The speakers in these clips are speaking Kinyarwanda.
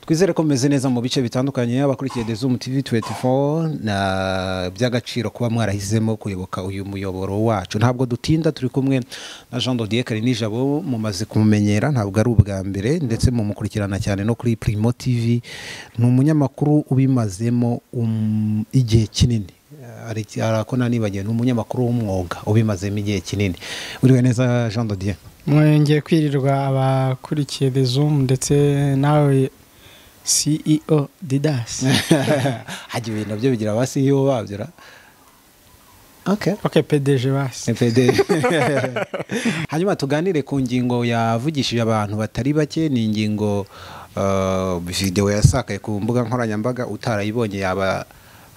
twizere ko meze neza mu bice bitandukanye abakurikiye The Zoom TV 24 na by'agaciro kuba mwarahisemo kuyoboka uyu muyoboro wacu. Ntabwo dutinda, turi kumwe na Jean Dodier Karinijabo, mumaze kumumenyera, ntabwo ari ubwa mbere, ndetse mumukurikirana cyane no kuri Primo TV. Ni umunyamakuru ubimazemo igihe kinini, arakona nibagiye, ni umunyamakuru w'umwuga ubimazemo igihe kinini. Uriwe neza Jean Dodier? Mwenge kwirirwa abakurikiye The Zoom ndetse nawe CEO Didas. Haje ibintu byo bigira aba CEO babyira. Okay, PDG basi. PDG. Hanyuma tuganire ku ngingo yavugishije abantu batari bake, ni ingingo video yasakaye ku mbuga nkoranyambaga, utarayibonye yaba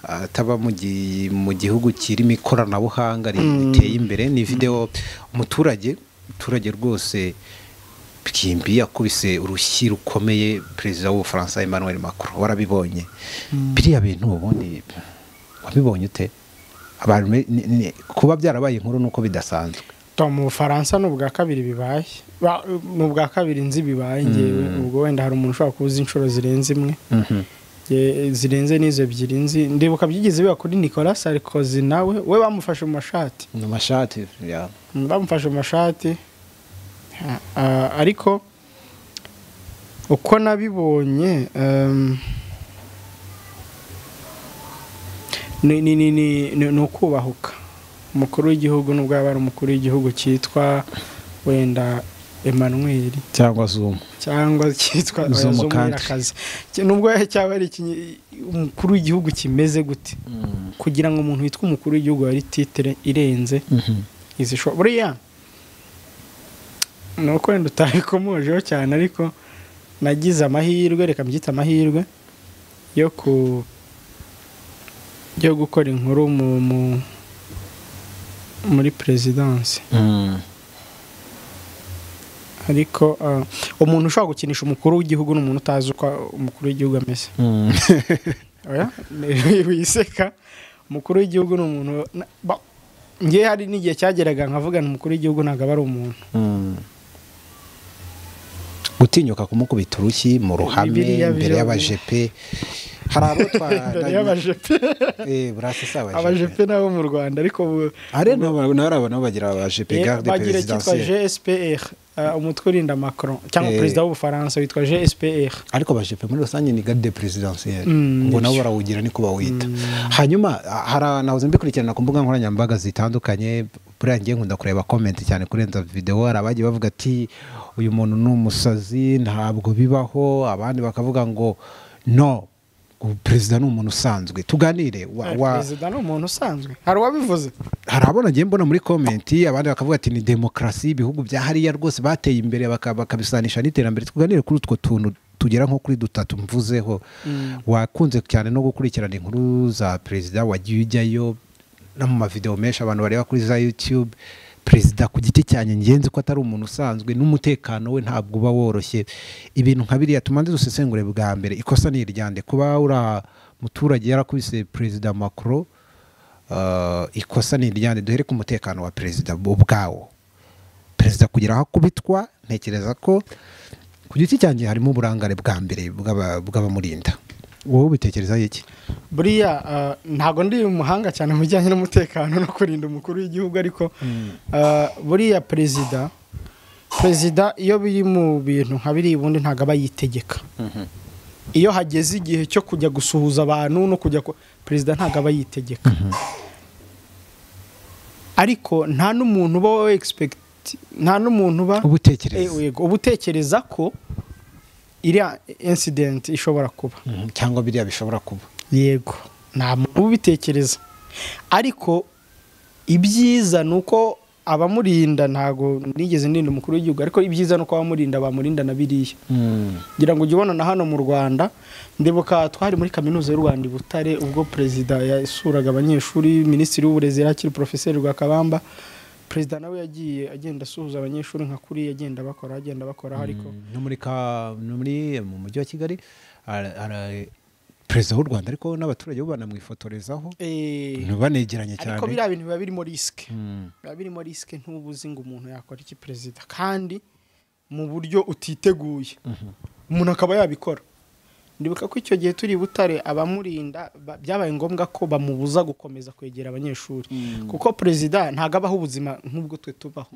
ataba mu gihugu kirimo ikoranabuhanga riteye imbere. Ni video umuturage rwose Bwimbi yakubise urushyi rukomeye perezida w'u Faransa Emmanuel Macron. Warabibonye biriya bintu ubundi wabibonye ute? Abantu kuba byarabaye inkuru nuko bidasanzwe. Mu Faransa n'ubwa kabiri bibaye, n'ubwa kabiri nzi bibaye ngewe, ubwo wenda hari umuntu ushaka kuza inshuro zirenze imwe. Zirenze n'izo ebyiri nzi. Ndibuka byigeze biba kuri Nicolas Sarkozy, nawe we bamufashe mu mashati. Mu mashati ya. Bamufashe mu mashati. Ariko uko nabibonye ni ukubahuka umukuru w'igihugu, nubwo yaba ari umukuru w'igihugu cyitwa wenda Emmanuel cyangwa Zoom cyangwa cyitwa Zoom akazi, nubwo cyaba ari umukuru w'igihugu kimeze gute, kugira ngo umuntu witwa umukuru w'igihugu ari titre irenze izisho buriya nuko wenda utabikomojeho cyane, ariko nagize amahirwe, reka mbyita amahirwe yo gukora inkuru muri presidence. Ariko umuntu ushaka gukinisha umukuru w'igihugu n'umuntu utazi uko umukuru w'igihugu ameze. Oya, wiseka. Umukuru w'igihugu n'umuntu ngiye hari n'igihe cyageraga nkavugana umukuru w'igihugu ntabwo aba ari umuntu. Gutinyuka kumukubita urushyi mu ruhame imbere y'abajepe. Hari abo abajepe nabo mu Rwanda, ariko nabo bagira abajepe garde présidentielle, GSPR, umutwe urinda Macron cyangwa perezida w'u Faransa witwa GSPR. Ariko abajepe muri rusange ni garde présidentielle, ngo nabo barawugira niko bawita. Hanyuma nahoze mbikurikirana ku mbuga nkoranyambaga zitandukanye, buriya ngiye nkunda kureba comment cyane kurenza video. Hari abagiye bavuga ati uyu muntu ni umusazi, ntabwo bibaho. Abandi bakavuga ngo no, perezida ni umuntu usanzwe. Tuganire perezida ni umuntu usanzwe, hari wabivuze. Hari abona ngiye mbona muri comment, abandi bakavuga ati ni demokrasi, ibihugu bya hariya rwose bateye imbere bakabisanisha n'iterambere. Tuganire kuri utwo tuntu tugera nko kuri dutatu mvuzeho. Wakunze cyane no gukurikirana inkuru za perezida, wagiye ujyayo no mu mavideo menshi abantu bareba kuri za YouTube. Perezida ku giti cyane ngenzi ko atari umuntu usanzwe, n'umutekano we ntabwo uba woroshye. Ibintu nka biriya tumanze dusesengure bwa mbere. Ikosa ni iryande kuba ura muturage yarakubise perezida Macron? Ikosa ni iryande? Duhere ku mutekano wa perezida ubwawo. Perezida kugira aho kubitwa, ntekereza ko ku giti cyane harimo uburangare bwa mbere bw'abamurinda. Wowe ubitekereza iki? Buriya ntago ndi umuhanga cyane mu bijyanye n'umutekano no kurinda umukuru w'igihugu, ariko buriya perezida iyo biri mu bintu nka biri ubundi ntago aba yitegeka. Iyo hageze igihe cyo kujya gusuhuza abantu no kujya perezida ntago aba yitegeka. Ariko nta n'umuntu uba nta n'umuntu uba ubutekereza ko iriya incident ishobora kuba cyangwa biriya bishobora kuba. Yego, nta muntu ubitekereza. Ariko ibyiza nuko abamurinda, ntago nigeze ndinda umukuru w'igihugu, ariko ibyiza nuko bamurinda na biriya. Ngira ngo ujibona na hano mu Rwanda, ndibuka twari muri kaminuza y'u Rwanda i Butare, ubwo perezida yasuraga abanyeshuri, minisitiri w'uburezi yakiri Professeur Rwakabamba. Perezida nawe yagiye agenda asuhuza abanyeshuri nka kuri agenda bakora ariko no muri mu mujyi wa Kigali perezida w'u Rwanda ariko n'abaturage bo banamwifotorezaho banegeranye cyane. Ariko biriya bintu biba birimo risk, ntubuzi ngo umuntu yakora iki perezida kandi mu buryo utiteguye. Umuntu akaba yabikora. ndibuka ko icyo gihe turi Butare abamurinda byabaye ngombwa ko bamubuza gukomeza kwegera abanyeshuri kuko perezida ntago abaho ubuzima nk'ubwo twe tubaho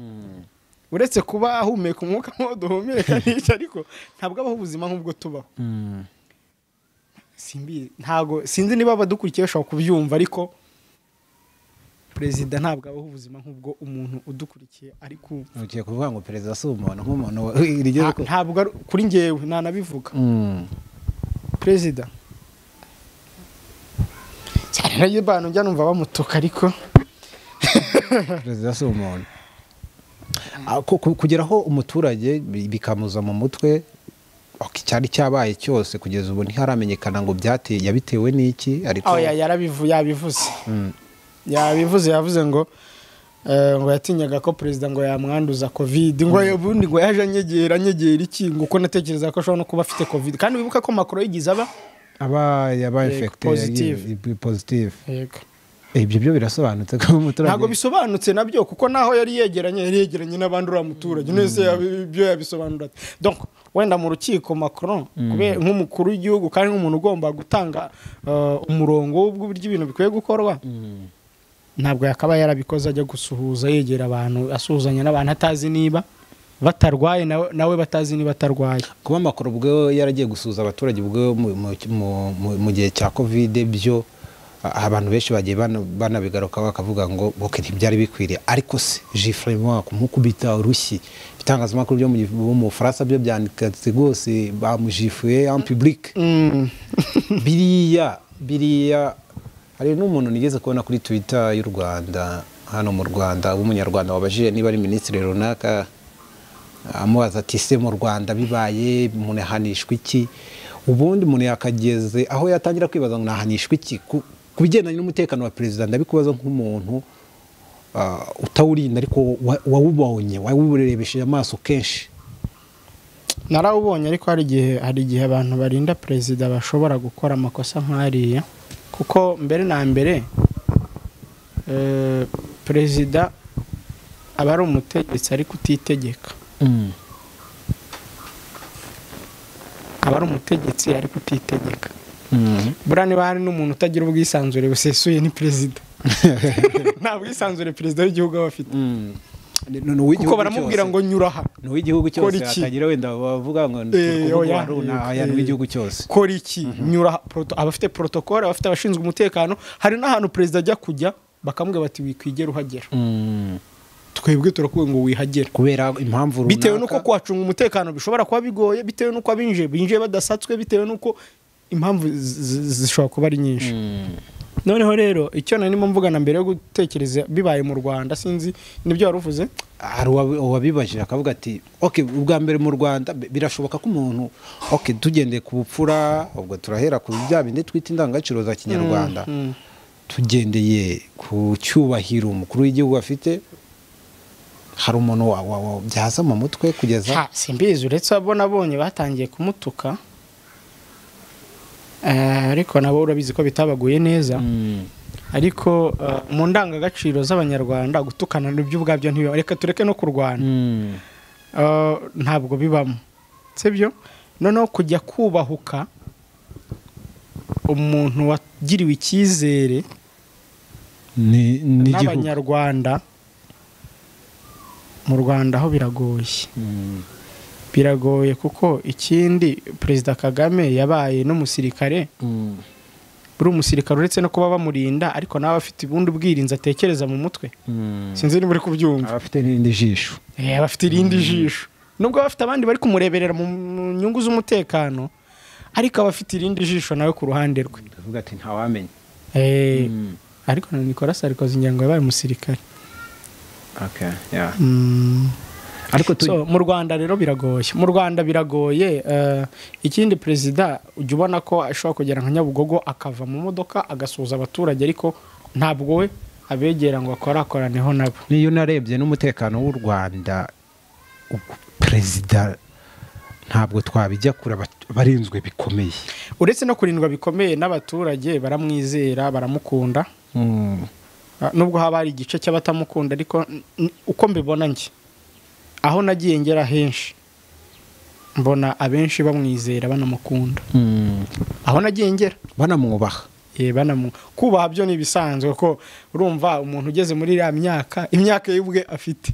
uretse kuba ahumeka umwuka nk'uwo duhumeka n'icyo ariko ntabwo abaho ubuzima nk'ubwo tubaho sinzi niba abadukurikiye bashobora kubyumva ariko perezida ntabwo abaho ubuzima nk'ubwo umuntu udukurikiye ariko ugiye kuvuga ngo perezida si umuntu nk'umuntu ntabwo kuri njyewe ntanabivuga perezida cyane nayo bantu njya numva bamutuka ariko perezida si umuntu kugeraho umuturage bikamuza mu mutwe cyari cyabaye cyose kugeza ubu ntiharamenyekana ngo yabitewe n'iki ariko yabivuze yavuze ngo yatinyaga ko perezida ngo yamwanduza covid ngo ubundi ngo yaje anyegera iki ngo uko natekereza ko ashobora no kuba afite covid kandi wibuka ko Macron yigize yabaye infected positive ibyo byo birasobanutse ko umuturage ntago bisobanutse nabyo kuko naho yari yegeranye n'abandi ura muturage nese ibyo yabisobanura donc wenda mu rukiko Macron kubera nk'umukuru w'igihugu kandi nk'umuntu ugomba gutanga umurongo w'uburyo ibintu bikwiye gukorwa ntabwo yakaba yarabikoze ajya gusuhuza yegera abantu asuhuzanya n'abantu atazi niba batarwaye nawe batazi niba atarwaye kuba Macron ubwo yaragiye gusuhuza abaturage ubwo mu gihe cya covid byo abantu benshi bagiye banabigaruka bakavuga ngo ntibyari bikwiriye ariko se Gifrement kumukubita urushyi bitangazamakuru byo mu Faransa byo byanditse rwose bamujifuye en public biriya hari n'umuntu nigeze kubona kuri Twitter y'u Rwanda hano mu Rwanda w'umunyarwanda wabajije niba ari minisitiri runaka amubaza ati se mu Rwanda bibaye umuntu yahanishwa iki ubundi umuntu yakageze aho yatangira kwibaza ngo nahanishwa iki ku bigendanye n'umutekano wa perezida ndabikubaza nk'umuntu utawurinda ariko wawubonye wawurebesheje amaso kenshi narawubonye ariko hari igihe abantu barinda perezida bashobora gukora amakosa nk'ariya kuko mbere na mbere perezida aba ari umutegetsi ariko utitegeka aba ari umutegetsi ariko utitegeka buriya niba hari n'umuntu utagira ubwisanzure busesuye ni perezida nta bwisanzure perezida w'igihugu aba afite kuko baramubwira ngo nyura aha ni uw'igihugu cyose hatagira wenda bavuga ngo ni uw'igihugu cyose kora iki nyura aba afite protocole aba afite abashinzwe umutekano hari n'ahantu perezida ajya kujya bakamubwira bati wikwigera uhagera twebwe turakubwira ngo wihagera kubera impamvu runaka bitewe n'uko kwacunga umutekano bishobora kuba bigoye bitewe n'uko binjiye badasatswe bitewe n'uko impamvu zishobora kuba ari nyinshi noneho rero icyo narimo mvugana mbere yo gutekereza bibaye mu Rwanda sinzi nibyo waruvuze hari uwabibajije akavuga ati ubwa mbere mu Rwanda birashoboka ko umuntu tugendeye ku bupfura ubwo turahera ku bya bindi twita indangagaciro za kinyarwanda tugendeye ku cyubahiro umukuru w'igihugu afite hari umuntu byaza mu mutwe kugeza simbizi uretse abo nabonye batangiye kumutuka ariko nabo urabizi ko bitabaguye neza ariko mu ndangagaciro z'abanyarwanda gutukana n'ibyo ubwabyo ntibiba reka tureke no kurwana ntabwo bibamo sibyo noneho kujya kubahuka umuntu wagiriwe icyizere n'abanyarwanda mu Rwanda aho biragoye kuko ikindi perezida Kagame yabaye n'umusirikare buri umusirikare uretse no kuba bamurinda ariko nawe afite ubundi bwirinzi atekereza mu mutwe sinzi niba uri kubyumva abafite n'irindi jisho abafite irindi jisho nubwo bafite abandi bari kumureberera mu nyungu z'umutekano ariko abafite irindi jisho nawe ku ruhande rwe ndavuga ati ntawamenya ariko na Nicolas Sarkozy ngira ngo yabaye umusirikare ariko mu Rwanda rero biragoye ikindi perezida ujya ubona ko ashobora kugera nka Nyabugogo akava mu modoka agasuhuza abaturage ariko ntabwo we abegera ngo akorakoraneho nabo niyo narebye n'umutekano w'u Rwanda perezida ntabwo twabijya kure barinzwe bikomeye uretse no kurindwa bikomeye n'abaturage baramwizera baramukunda nubwo haba hari igice cy'abatamukunda ariko uko mbibona njye aho nagiye ngera henshi mbona abenshi bamwizera banamukunda aho nagiye ngera banamwubaha kubaha byo nibisanzwe ko urumva umuntu ugeze muri iriya imyaka y'ubwe afite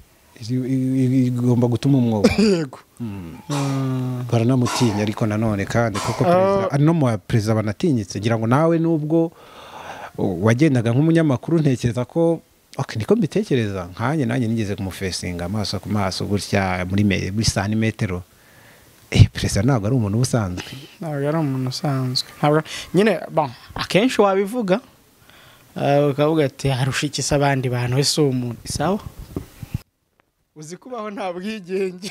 igomba gutuma umwubaha yego baranamutinya ariko nanone kandi kuko no mu perezida banatinyitse ngira ngo nawe nubwo wagendaga nk'umunyamakuru ntekereza ko niko mbitekereza nkanye nanjye nigeze kumufesinga amaso ku maso gutya muri santimetero perezida ntabwo ari umuntu usanzwe ntabwo ari umuntu usanzwe nyine akenshi wabivuga ukavuga ati harusha iki se abandi bantu wese umuntu isawa uzi kubaho nta bwigenge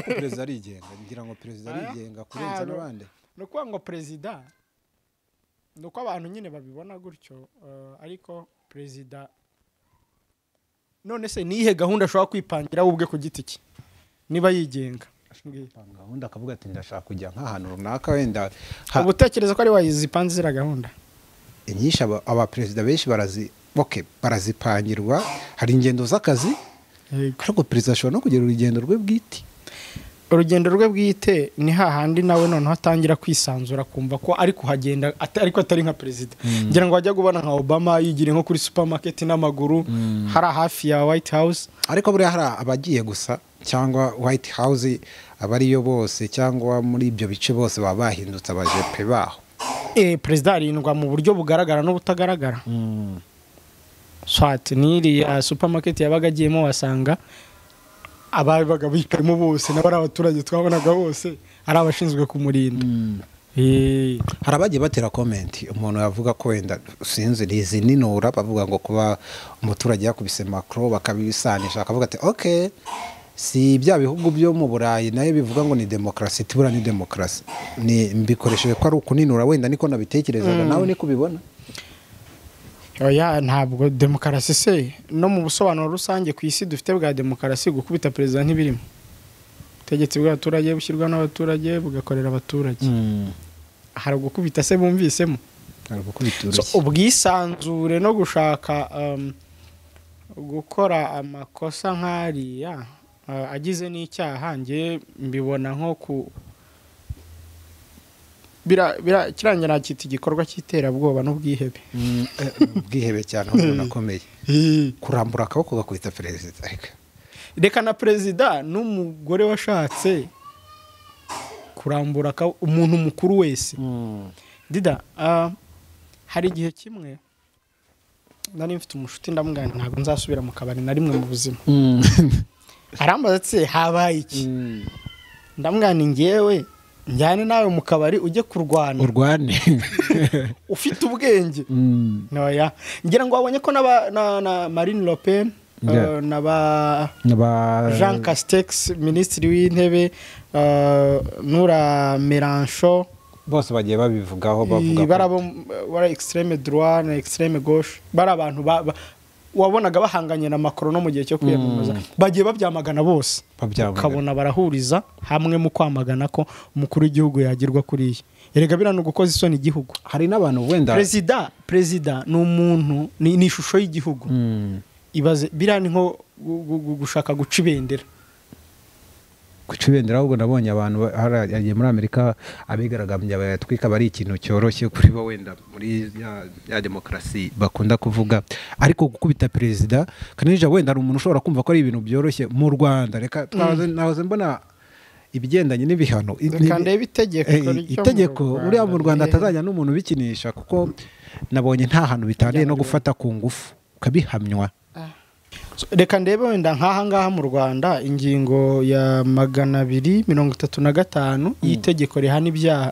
perezida arigenga ngira ngo perezida arigenga kurenza n'abandi ni ukuvuga ngo perezida ni uko abantu nyine babibona gutyo ariko perezida none se niyihe gahunda ashobora kwipangira we ubwe ku giti cye niba yigenga gahunda akavuga ati ndashaka kujya nk'ahantu runaka wenda uba utekereza ko ari wayizipanze ziriya gahunda inyinshi abaperezida benshi barazipangirwa hari ingendo z'akazi ariko perezida ashobora no kugira urugendo rwe bwite urugendo rwe bwite ni hahandi nawe noneho atangira kwisanzura kumva ko ari kuhagenda ariko atari nka perezida ngira ngo wajya kubona nka Obama yigire nko kuri supermarket n'amaguru hari hafi ya White House ariko buriya hari abagiye gusa cyangwa White House abariyo bose cyangwa muri ibyo bice bose baba bahindutse abajepe baho perezida arindwa mu buryo bugaragara n'ubutagaragara swat n'iriya supermarket yabaga agiyemo wasanga ababaga bikarimo bose n'abari abaturage twabonaga bose ari abashinzwe kumurinda hari abagiye batera comment umuntu yavuga ko wenda sinzi rizi ninura bavuga ngo kuba umuturage yakubise Macron bakabisanisha akavuga ati okay si bya bihugu byo mu Burayi nayo bivuga ngo ni demokrasi tibura ni demokrasi ni mbikoresheje ko ari ukuninura wenda niko nabitekerezaga nawe niko ubibona oya ntabwo demokarasi se no mu busobanuro rusange ku isi dufite bwa demokarasi gukubita perezida ntibirimo ubutegetsi bw'abaturage bushyirwa n'abaturage bugakorera abaturage hari gukubita se bumvisemo ubwisanzure no gushaka gukora amakosa nk'ariya agize n'icyaha nge mbibona nko ku kirangira cyita igikorwa cy'iterabwoba n'ubwihebe ubwihebe cyane aho nakomeye kurambura akaboko gakubita perezida reka na perezida n'umugore washatse kurambura umuntu mukuru wese dida hari igihe kimwe nari mfite umushuti ndamugana ntabwo nzasubira mu kabari na rimwe mu buzima arambaza ati habaye iki ndamugana ngewe njyane nawe mu kabari ujye kurwana urwane ufite ubwenge noya ngira ngo wabonye ko na Marine Le Pen na Jean Castex minisitiri w'intebe Nura Mélenchon bose bagiye babivugaho bavuga bara extreme droit na extreme gauche bara abantu wabonaga bahanganye na Macron no mu gihe cyo kwiyamamaza bagiye babyamagana bose ukabona barahuriza hamwe mu kwamagana ko umukuru w'igihugu yagirwa kuriya erega birano gukoza isoni igihugu hari n'abantu wenda perezida ni umuntu ni ishusho y'igihugu ibaze birani nko gushaka guca ibendera ahubwo nabonye abantu yagiye muri Amerika abigaragambya bayatwika bari ikintu cyoroshye kuri bo wenda muri ya demokarasi bakunda kuvuga ariko gukubita perezida kanija wenda ari umuntu ushobora kumva ko ari ibintu byoroshye mu Rwanda reka nahoze mbona ibigendanye n'ibihano itegeko uriya mu Rwanda atazajya n'umuntu bikinisha kuko nabonye nta hantu bitaniye no gufata ku ngufu ukabihamywa reka ndebe wenda nk'aha ngaha mu Rwanda ingingo ya 235 y'itegeko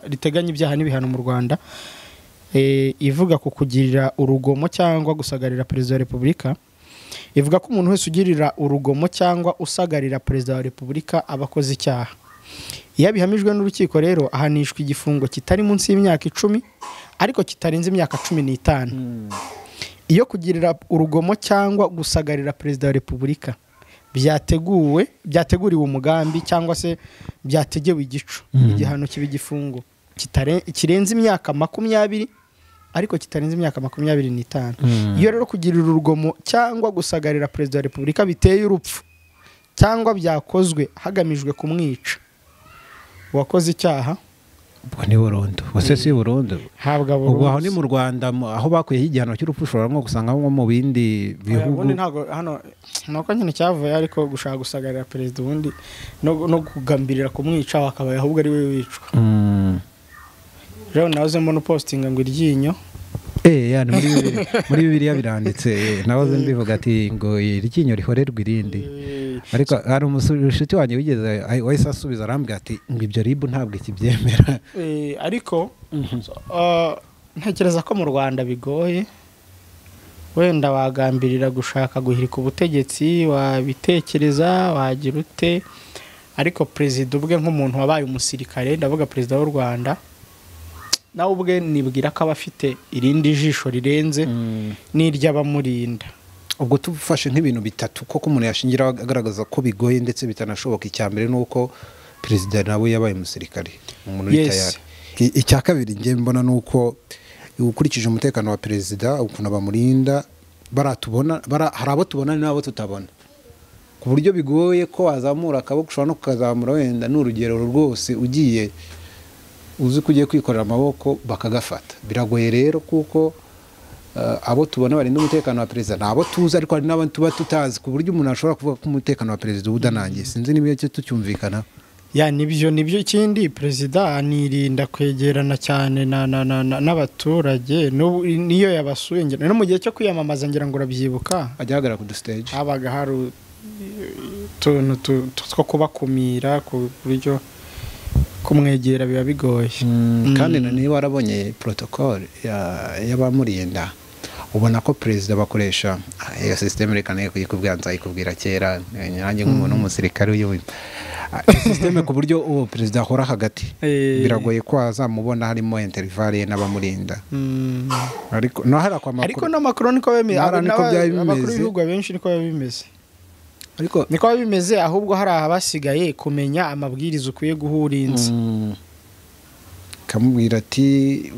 riteganya ibyaha n'ibihano mu Rwanda ivuga ku kugirira urugomo cyangwa gusagarira perezida wa Repubulika ivuga ko umuntu wese ugirira urugomo cyangwa usagarira perezida wa Repubulika abakoze icyaha iyo bihamijwe n'urukiko rero ahanishwa igifungo kitari munsi y'imyaka 10 ariko kitarenze imyaka 15 iyo kugirira urugomo cyangwa gusagarira perezida wa Repubulika byateguriwe umugambi cyangwa se byategewe igico igihano kiba igifungo kirenze imyaka 20 ariko kitarenze imyaka 25 iyo rero kugirira urugomo cyangwa gusagarira perezida wa Repubulika biteye urupfu cyangwa byakozwe hagamijwe kumwica uwakoze icyaha ubwo ni burundu bose si burundu habwa ubwo aho ni burundu. mu Rwanda aho bakuyeho igihano cy'urupfu ushobora nko gusanga nko mu bindi bihugu ubundi ntabwo hano nuko nyine cyavuye ariko gushaka gusagarira perezida ubundi no kugambirira kumwica wakabaye ahubwo ari we wicwa. Rero nahoze mbona postinga ngo iryinyo yani muri Bibiliya biranditse nahoze mbivuga ati ngo iryinyo rihorerwa irindi ariko hari umushuti wanjye wigeze wahise asubiza arambwira ati ngo ibyo ribu ntabwo ikibyemera. Ariko ntekereza ko mu Rwanda bigoye wenda wagambirira gushaka guhirika ubutegetsi wabitekereza wagira ute ariko perezida ubwe nk'umuntu wabaye umusirikare ndavuga perezida w'u Rwanda nawe ubwe nibwira ko aba afite irindi jisho rirenze n'iry'abamurinda. ubwo tufashe nk'ibintu bitatu koko umuntu yashingira agaragaza ko bigoye ndetse bitanashoboka. icya mbere ni uko perezida nawe yabaye umusirikare umuntu uri tayari. icya kabiri njye mbona ni uko ukurikije umutekano wa perezida ukuntu bamurinda hari abo tubona n'abo tutabona ku buryo bigoye ko wazamura akaboko ushobora no kukazamura wenda n'urugero rwose ugiye uzi ko ugiye kwikorera amaboko bakagafata. Biragoye rero kuko abo tubona barinda umutekano wa perezida ni abo tuzi ariko hari n'abandi tuba tutazi ku buryo umuntu ashobora kuvuga ko umutekano wa perezida udanangiye. Sinzi niba icyo tucyumvikana. Nibyo ikindi perezida anirinda kwegerana cyane n'abaturage niyo yabasuye no mu gihe cyo kwiyamamaza ngira ngo urabyibuka ajya ahagarara ku dustage habaga hari utuntu two kubakumira ku buryo kumwegera biba bigoye. kandi niba warabonye protocole y'abamurinda ubona ko perezida bakoresha iyo system reka nayo kuyikubwira nzayikubwira kera nanjye nk'umuntu w'umusirikare uyu system ku buryo uwo perezida ahora hagati biragoye ko azamubona harimo intervale n'abamurinda. ariko no harakwa ariko n'amakuru niko bemeye abakuru b'ibihugu benshi niko bimeze ariko niko bimeze ahubwo hari abasigaye kumenya amabwiriza ukwiye guhurinza kamubwira ati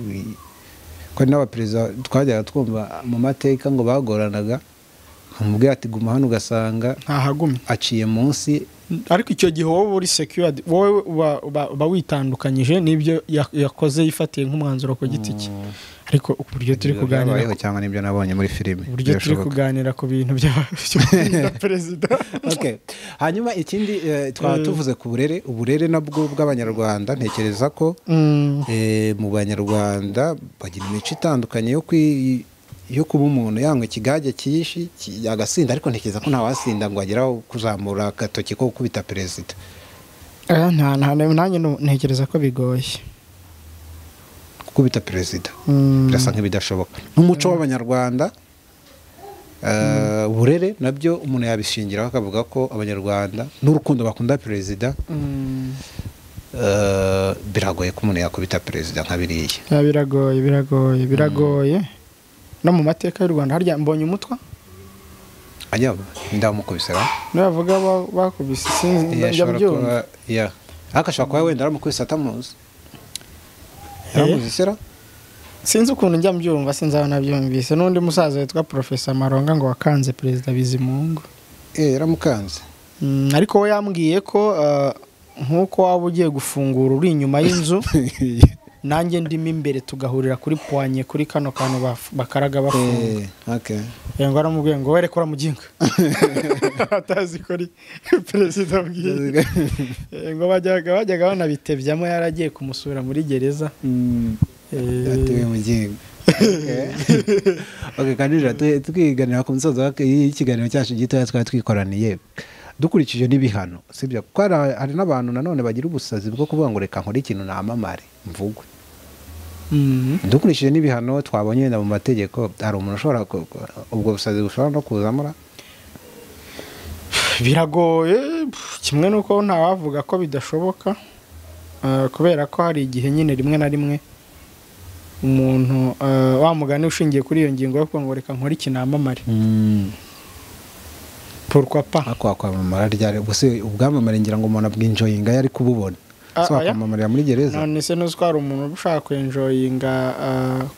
ko n'abaperezida twajyaga twumva mu mateka ngo bagoranaga umubwira ati guma hano ugasanga ntahagumye aciye munsi ariko icyo gihe wowe uri secured wowe uba witandukanyije n'ibyo yakoze yifatiye nk'umwanzuro ku giti cye. ariko uburyo turi kuganira cyangwa nibyo nabonye muri filime uburyo turi kuganira ku bintu bya perezida. hanyuma ikindi twaba tuvuze ku uburere nabwo bw'abanyarwanda ntekereza ko mu banyarwanda bagira imico itandukanye yo kuba umuntu yanywa ikigage cyishi agasinda ariko ntekereza ko ntawasinda ngo ageraho kuzamura agatoki ko gukubita perezida. nanjye ntekereza ko bigoye gukubita perezida birasa nk'ibidashoboka n'umuco w'abanyarwanda. uburere nabyo umuntu yabishingiraho akavuga ko abanyarwanda n'urukundo bakunda perezida biragoye ko umuntu yakubita perezida nka biriya. Biragoye no mu mateka y'u Rwanda harya mbonye umutwa ajya ndamukubisera navuga bakubise sinjya byumva akashaka kwa wenda aramukubise atamuzi yaramuzisera sinzi ukuntu njya mbyumva sinzabona byumvise n'undi musaza witwa Professor Maronga ngo wakanze perezida Bizimungu yaramukanze ariko we yambwiye ko nkuko waba ugiye gufungura uri inyuma y'inzu nanjye ndimo imbere tugahurira kuri poanye kuri kano kantu bakaraga bafunga ngo aramubwiye ngo werekora muginga atazi ko ari perezida bwiye ngo bajyaga banabitebyamo yaragiye kumusura muri gereza yatewe muginga. kandi twiganira ku musozo w'ikiganiro cyacu gitoya twari twikoraniye dukurikije n'ibihano sibyo kuko hari n'abantu nanone bagira ubusazi bwo kuvuga ngo reka nkore ikintu namamare mvugwe. dukurikije n'ibihano twabonye wenda mu mategeko hari umuntu ushobora ubwo busazi bushobora no kuzamura. biragoye kimwe nuko ntawavuga ko bidashoboka kubera ko hari igihe nyine rimwe na rimwe umuntu wamugani ushingiye kuri iyo ngingo yo kuvuga ngo reka nkore ikinamamare pourquoi pas akwamamara ryari gusa ubwamamare ngira ngo umuntu abwinjoyinga yari kububona so akwamamarira muri gereza none se nuzwara umuntu ushaka kwenjoyinga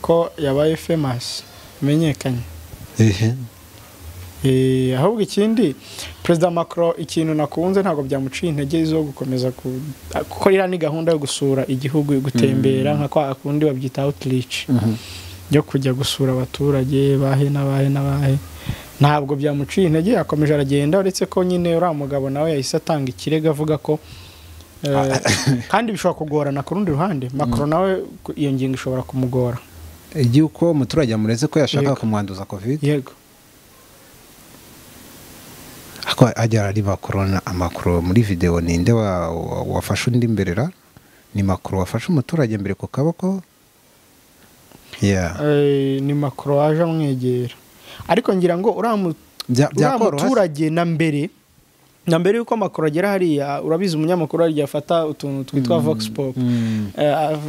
ko yabaye famous menyekanye ahubwo ikindi Perezida Macron ikintu nakunze ntabwo byamuciye intege zo gukomeza kuko iriya ni gahunda yo gusura igihugu gutembera nka kwa kundi babyita outreach yo kujya gusura abaturage bahe ntabwo byamuciye intege yakomeje aragenda uretse ko nyine uriya mugabo nawe yahise atanga ikirego avuga ko kandi bishobora kugorana ku rundi ruhande Macron nawe iyo ngingo ishobora kumugora igihe uko umuturage amureze ko yashaka kumwanduza covid yego ako ajya ari Macron muri video ninde wafashe undi imberera ni Macron wafashe umuturage mbere ku kaboko ni Macron aje amwegera ariko ngira ngo uriya muturage na mbere yuko Macron agera hariya urabizi umunyamakuru ari yafata utuntu twitwa Vox Pop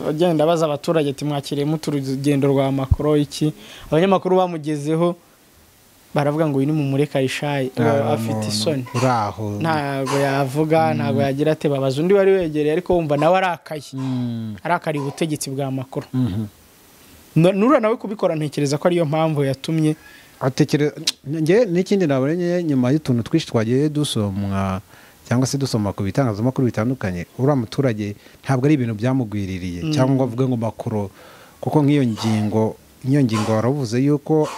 agenda abaza abaturage ati mwakiriye muturugendo rwa Macron iki abanyamakuru bamugezeho baravuga ngo uyu ni mumureka rishaye afite isoni ntago yavuga ntago yagira ate babaza undi bari wegereye ariko wumva nawe arakari ubutegetsi bwa Macron nura nawe kubikora ntekereza ko ariyo mpamvu yatumye nge n'ikindi nabonye nyuma y'utuntu twishi twagiye dusomwa cyangwa se dusoma ku bitangazamakuru bitandukanye uriya muturage ntabwo ari ibintu byamugwiririye cyangwa avuge ngo Macron kuko nk'iyo ngingo waravuze yuko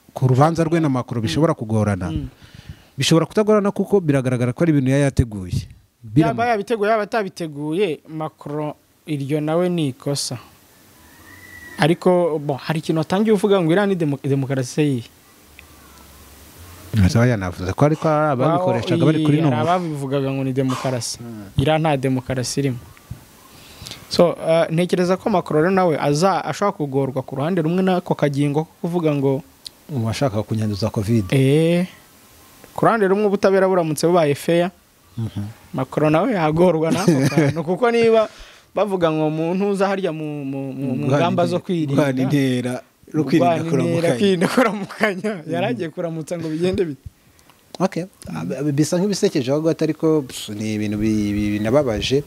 ku rubanza rwe na Macron bishobora kugorana bishobora kutagorana kuko biragaragara ko ari ibintu yateguye yaba yabiteguye yaba atabiteguye Macron iryo nawe ni ikosa ariko hari ikintu atangiye uvuga ngo iriya ni demokarasi ye Nzaya navuze ko ariko ababikoreshaga bari kuri no ababivugaga ngo ni demokarasi iriya nta demokarasi irimo so ntekereza ko Macron nawe ashaka kugorwa ku ruhande rumwe nako kagingo ko kuvuga ngo umashaka kunyanduza covid ku ruhande rumwe ubutabera buramutse bubaye fair Macron nawe yagorwa nako kantu kuko niba bavuga ngo umuntu uza harya mu ngamba zo kwirinda intera rukirinda kuramukanya yaragiye kuramutsa ngo bigende bite bisa nk'ibisekeje ahubwo ariko ni ibintu binababaje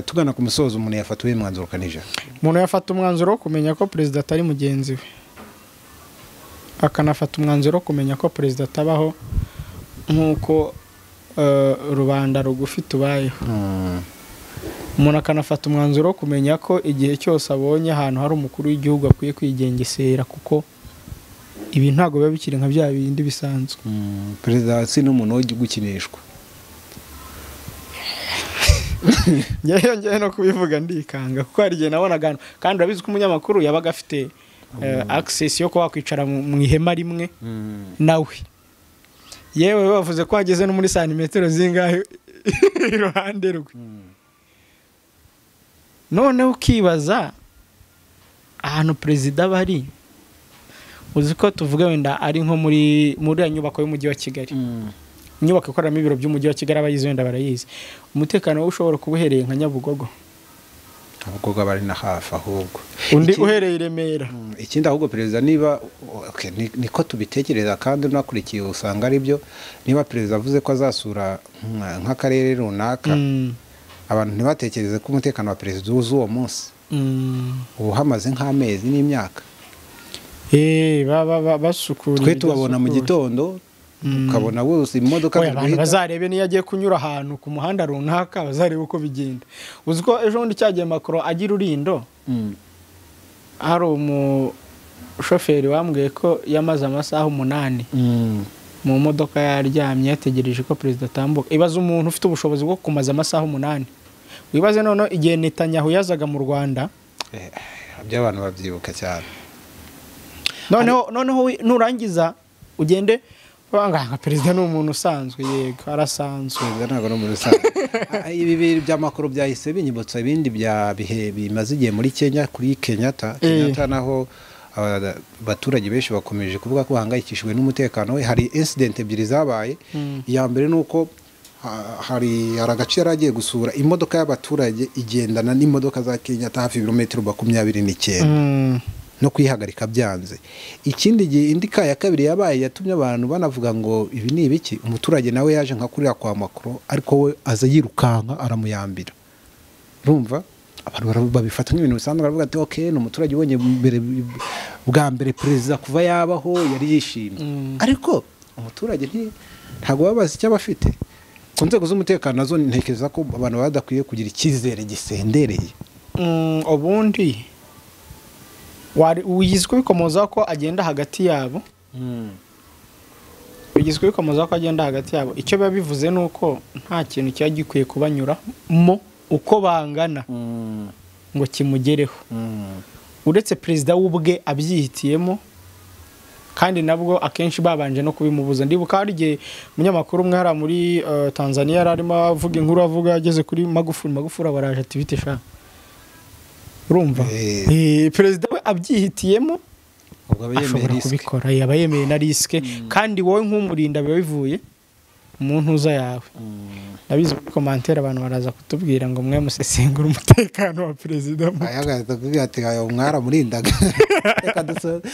tugana ku musozo umuntu yafatuye umwanzuro kanije umuntu yafata umwanzuro wo kumenya ko perezida atari mugenzi we akanafata umwanzuro wo kumenya ko perezida atabaho nk'uko rubanda rugufi tubayeho umuntu akanafata umwanzuro wo kumenya ko igihe cyose abonye ahantu hari umukuru w'igihugu akwiye kwigengesera kuko ibi ntago biba bikiri nka bya bindi bisanzwe perezida si n'umuntu wo gukinishwa ngewe no kubivuga ndikanga kuko hari igihe nabonaga kandi urabizi ko umunyamakuru yabaga afite access yo kuba wakwicara mu ihema rimwe nawe yewe bavuze ko ageze no muri santimetero zingahe iruhande rwe none ukibaza ahantu perezida bari uzi ko tuvuga wenda ari nko muri ya nyubako y'umujyi wa Kigali inyubako ikoreramo ibiro by'umujyi wa Kigali abayizi wenda barayizi umutekano we ushobora kuba uhereye nka Nyabugogo bari na hafi ahubwo undi uhereye i Remera ikindi ahubwo perezida niba niko tubitekereza kandi unakurikiye usanga ari byo niba perezida avuze ko azasura nk'akarere runaka abantu ntibatekereze ko umutekano wa perezida uzi uwo munsi ubu hamaze nk'amezi n'imyaka basukura twe tubabona mu gitondo ukabona bose imodoka abantu bazarebe niyo agiye kunyura ahantu ku muhanda runaka bazarebe uko bigenda uzi ko ejo bundi cyagiye Macron agira urindo hari umushoferi wambwiye ko yamaze amasaha 8 mu modoka yaryamye yategereje ko perezida atambuka ibaza umuntu ufite ubushobozi bwo kumaza amasaha 8 wibaze none igihe Netanyahu yazaga mu Rwanda by'abantu babyibuka cyane noneho nurangiza ugende banga perezida n'umuntu usanzwe yego arasanzwe ntabwo no muri usanzwe ibi bya Macron byahise binyibutsa ibindi bya bihe bimaze igihe muri Kenya kuri Kenyatta naho abaturage benshi bakomeje kuvuga ko bahangayikishijwe n'umutekano we hari incident ebyiri zabaye iya mbere nuko hari agace yaragiye gusura imodoka y'abaturage igendana n'imodoka za Kenyatta hafi ibirometero 29 no kwihagarika byanze ikindi gihe indika ya kabiri yabaye yatumye abantu banavuga ngo ibi ni ibiki umuturage nawe yaje nka kurira kwa Macron ariko we aza yirukanka aramuyambira urumva abantu babifata nk'ibintu bisanzwe baravuga ati okay no umuturage ubonye bwa mbere perezida kuva yabaho yari yishimye ariko umuturage ntabwo baba bazi icyo bafite ku nzego z'umutekano nazo ntekereza ko abantu badakwiye kugira icyizere gisendereye. Ubundi wigizwe bikomoza ko agenda hagati yabo, wigizwe bikomoza ko agenda hagati yabo, icyo biba bivuze ni uko nta kintu kiba gikwiye kubanyuramo uko bangana ngo kimugereho, uretse perezida w'ubwe abyihitiyemo, kandi nabwo akenshi babanje no kubimubuza. Ndibuka hari igihe umunyamakuru umwe hariya muri Tanzania yari arimo avuga inkuru, avuga ageze kuri Magufuli abaraje ati bite sha, urumva perezida we abyihitiyemo ashobora kubikora, yaba yemeye na risike, kandi wowe nk'umurinda biba bivuye mu ntuza yawe. Nabizi muri commentaire abantu baraza kutubwira ngo mwe musesengura umutekano wa perezida. Ayaga ati mwaramurindaga. Reka dusoze.